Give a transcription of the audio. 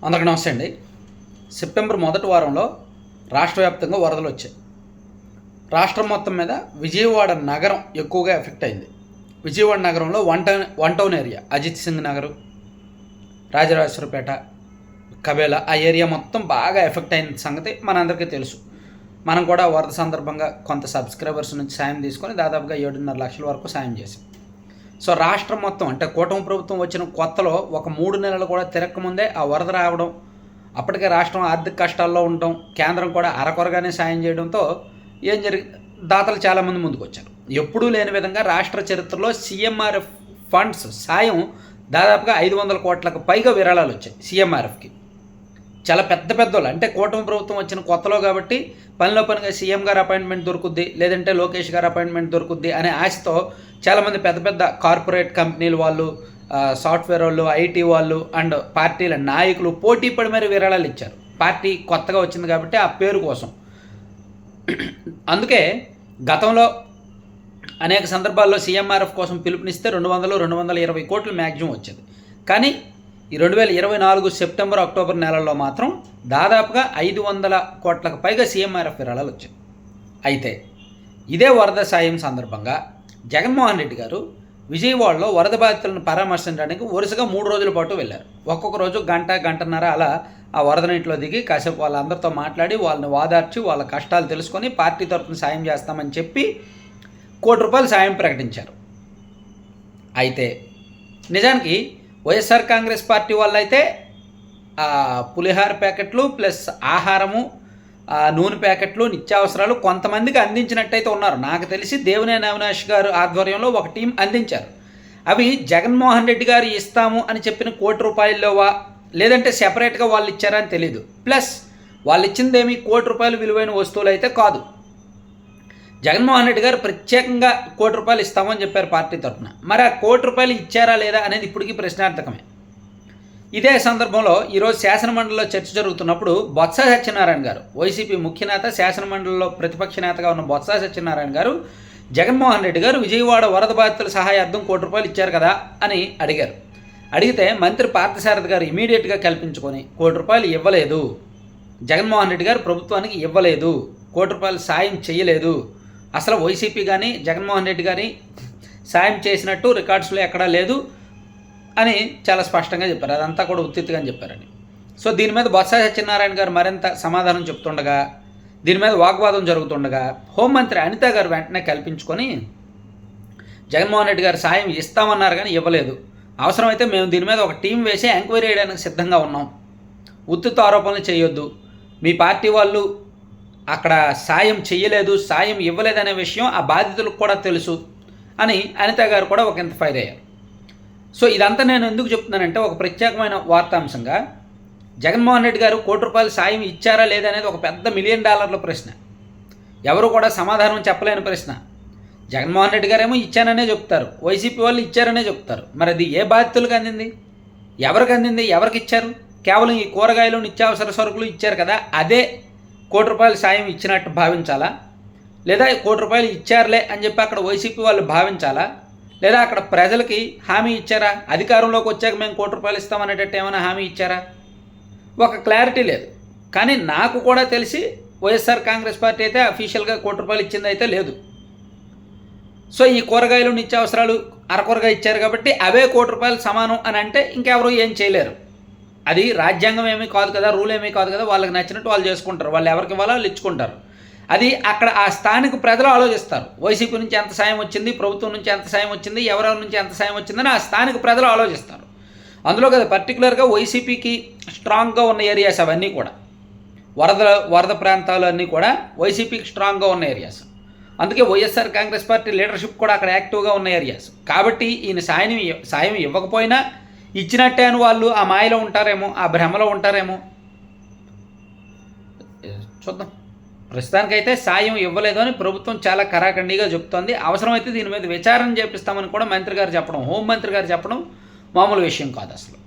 అందరికీ నమస్తే అండి. సెప్టెంబర్ మొదటి వారంలో రాష్ట్ర వ్యాప్తంగా వరదలు వచ్చాయి. రాష్ట్రం మొత్తం మీద విజయవాడ నగరం ఎక్కువగా ఎఫెక్ట్ అయింది. విజయవాడ నగరంలో one town area, Ajit Singh Nagar, Rajarajeswarapeta, కబేలా ఆ ఏరియా మొత్తం బాగా ఎఫెక్ట్ అయిన సంగతి మనందరికీ తెలుసు. మనం కూడా వరద సందర్భంగా కొంత సబ్స్క్రైబర్స్ నుంచి సాయం తీసుకొని దాదాపుగా 7.5 లక్షల వరకు సాయం చేసాం. సో రాష్ట్రం మొత్తం అంటే కూటమి ప్రభుత్వం వచ్చిన కొత్తలో ఒక 3 నెలలు కూడా తిరక్కముందే ఆ వరద రావడం, అప్పటికే రాష్ట్రం ఆర్థిక కష్టాల్లో ఉండటం, కేంద్రం కూడా అరకొరగానే సాయం చేయడంతో దాతలు చాలామంది ముందుకు వచ్చారు. ఎప్పుడూ లేని విధంగా రాష్ట్ర చరిత్రలో సీఎంఆర్ఎఫ్ ఫండ్స్ సాయం దాదాపుగా 500 కోట్లకు పైగా విరాళాలు వచ్చాయి సీఎంఆర్ఎఫ్కి. చాలా పెద్ద వాళ్ళు, అంటే కూటమి ప్రభుత్వం వచ్చిన కొత్తలో కాబట్టి పనిగా సీఎం గారు అపాయింట్మెంట్ దొరుకుద్ది, లేదంటే లోకేష్ గారు అపాయింట్మెంట్ దొరుకుద్ది అనే ఆశతో చాలామంది పెద్ద కార్పొరేట్ కంపెనీలు వాళ్ళు, సాఫ్ట్వేర్ వాళ్ళు, ఐటీ వాళ్ళు అండ్ పార్టీల నాయకులు పోటీ పడి మరి విరాళాలు ఇచ్చారు. పార్టీ కొత్తగా వచ్చింది కాబట్టి ఆ పేరు కోసం. అందుకే గతంలో అనేక సందర్భాల్లో సీఎంఆర్ఎఫ్ కోసం పిలుపునిస్తే 200-220 కోట్లు మ్యాక్సిమం వచ్చేది. కానీ ఈ 2024 సెప్టెంబర్ అక్టోబర్ నెలల్లో మాత్రం దాదాపుగా 500 కోట్లకు పైగా సీఎంఆర్ఎఫ్ విరాళాలు వచ్చాయి. అయితే ఇదే వరద సాయం సందర్భంగా జగన్మోహన్ రెడ్డి గారు విజయవాడలో వరద బాధితులను పరామర్శించడానికి వరుసగా 3 రోజుల పాటు వెళ్ళారు. ఒక్కొక్క రోజు గంటన్నర అలా ఆ వరద నీటిలో దిగి కాసేపు వాళ్ళందరితో మాట్లాడి వాళ్ళని వాదార్చి వాళ్ళ కష్టాలు తెలుసుకొని పార్టీ తరఫున సాయం చేస్తామని చెప్పి ₹1 కోటి సాయం ప్రకటించారు. అయితే నిజానికి వైఎస్ఆర్ కాంగ్రెస్ పార్టీ వాళ్ళైతే పులిహార ప్యాకెట్లు ప్లస్ ఆహారము, నూనె ప్యాకెట్లు, నిత్యావసరాలు కొంతమందికి అందించినట్టయితే ఉన్నారు. నాకు తెలిసి దేవినేని అవినాష్ గారు ఆధ్వర్యంలో ఒక టీం అందించారు. అవి జగన్మోహన్ రెడ్డి గారు ఇస్తాము అని చెప్పిన ₹1 కోటి లేదంటే సెపరేట్గా వాళ్ళు ఇచ్చారా అని తెలీదు. ప్లస్ వాళ్ళు ఇచ్చిందేమి ₹1 కోటి విలువైన వస్తువులు అయితే కాదు. జగన్మోహన్ రెడ్డి గారు ప్రత్యేకంగా ₹1 కోటి ఇస్తామని చెప్పారు పార్టీ తరఫున. మరి ఆ ₹1 కోటి ఇచ్చారా లేదా అనేది ఇప్పటికీ ప్రశ్నార్థకమే. ఇదే సందర్భంలో ఈరోజు శాసనమండలిలో చర్చ జరుగుతున్నప్పుడు బొత్స సత్యనారాయణ గారు, వైసీపీ ముఖ్యనేత, శాసనమండలిలో ప్రతిపక్ష నేతగా ఉన్న బొత్స సత్యనారాయణ గారు జగన్మోహన్ రెడ్డి గారు విజయవాడ వరద బాధితుల సహాయార్థం ₹1 కోటి ఇచ్చారు కదా అని అడిగారు. అడిగితే మంత్రి పార్థసారథి గారు ఇమీడియట్గా కల్పించుకొని ₹1 కోటి ఇవ్వలేదు, జగన్మోహన్ రెడ్డి గారు ప్రభుత్వానికి ఇవ్వలేదు, ₹1 కోటి సాయం చేయలేదు, అసలు వైసీపీ కానీ జగన్మోహన్ రెడ్డి గారి సాయం చేసినట్టు రికార్డ్స్లో ఎక్కడా లేదు అని చాలా స్పష్టంగా చెప్పారు. అదంతా కూడా ఉత్తిగా చెప్పారని. సో దీని మీద బొత్స సత్యనారాయణ గారు మరింత సమాధానం చెప్తుండగా, దీని మీద వాగ్వాదం జరుగుతుండగా హోంమంత్రి అనిత గారు వెంటనే కల్పించుకొని జగన్మోహన్ రెడ్డి గారు సాయం ఇస్తామన్నారు కానీ ఇవ్వలేదు, అవసరమైతే మేము దీని మీద ఒక టీం వేసి ఎంక్వైరీ చేయడానికి సిద్ధంగా ఉన్నాం, ఉత్తితో ఆరోపణలు చేయొద్దు, మీ పార్టీ వాళ్ళు అక్కడ సాయం చేయలేదు, సాయం ఇవ్వలేదనే విషయం ఆ బాధితులకు కూడా తెలుసు అని అనిత గారు కూడా ఒక ఇంత ఫైర్ అయ్యారు. సో ఇదంతా నేను ఎందుకు చెప్తున్నానంటే ఒక ప్రత్యేకమైన వార్తాంశంగా జగన్మోహన్ రెడ్డి గారు ₹1 కోటి సాయం ఇచ్చారా లేదా అనేది ఒక పెద్ద $1 మిలియన్ ప్రశ్న. ఎవరు కూడా సమాధానం చెప్పలేని ప్రశ్న. జగన్మోహన్ రెడ్డి గారేమో ఇచ్చాననే చెప్తారు, వైసీపీ వాళ్ళు ఇచ్చారనే చెప్తారు. మరి అది ఏ బాధితులకు అందింది, ఎవరికి అందింది, ఎవరికి ఇచ్చారు? కేవలం ఈ కూరగాయలు, నిత్యావసర సరుకులు ఇచ్చారు కదా, అదే ₹1 కోటి సాయం ఇచ్చినట్టు భావించాలా? లేదా ₹1 కోటి ఇచ్చారులే అని చెప్పి అక్కడ వైసీపీ వాళ్ళు భావించాలా? లేదా అక్కడ ప్రజలకి హామీ ఇచ్చారా? అధికారంలోకి వచ్చాక మేము ₹1 కోటి ఇస్తామనేటట్టు ఏమైనా హామీ ఇచ్చారా? ఒక క్లారిటీ లేదు. కానీ నాకు కూడా తెలిసి వైఎస్ఆర్ కాంగ్రెస్ పార్టీ అయితే అఫీషియల్గా ₹1 కోటి ఇచ్చింది అయితే లేదు. సో ఈ కూరగాయలు, నిత్యావసరాలు అరకొరగా ఇచ్చారు కాబట్టి అవే ₹1 కోటి సమానం అని అంటే ఇంకెవరు ఏం చేయలేరు. అది రాజ్యాంగం ఏమీ కాదు కదా, రూల్ ఏమీ కాదు కదా, వాళ్ళకి నచ్చినట్టు వాళ్ళు చేసుకుంటారు, వాళ్ళు ఎవరికి ఇవ్వాలో వాళ్ళు ఇచ్చుకుంటారు. అది అక్కడ ఆ స్థానిక ప్రజలు ఆలోచిస్తారు. వైసీపీ నుంచి ఎంత సాయం వచ్చింది, ప్రభుత్వం నుంచి ఎంత సాయం వచ్చింది, ఎవరెవరి నుంచి ఎంత సాయం వచ్చిందని ఆ స్థానిక ప్రజలు ఆలోచిస్తారు. అందులో కదా పర్టికులర్గా వైసీపీకి స్ట్రాంగ్గా ఉన్న ఏరియాస్ అవన్నీ కూడా, వరద ప్రాంతాలు అన్నీ కూడా వైసీపీకి స్ట్రాంగ్గా ఉన్న ఏరియాస్. అందుకే వైఎస్ఆర్ కాంగ్రెస్ పార్టీ లీడర్షిప్ కూడా అక్కడ యాక్టివ్గా ఉన్న ఏరియాస్. కాబట్టి ఈయన సాయం ఇవ్వకపోయినా ఇచ్చినట్టే అని వాళ్ళు ఆ మాయలో ఉంటారేమో, ఆ భ్రమలో ఉంటారేమో, చూద్దాం. ప్రస్తుతానికైతే సాయం ఇవ్వలేదు అని ప్రభుత్వం చాలా కరాఖండిగా చెప్తోంది. అవసరమైతే దీని మీద విచారణ చేపిస్తామని కూడా మంత్రి గారు చెప్పడం, హోంమంత్రి గారు చెప్పడం మామూలు విషయం కాదు అసలు.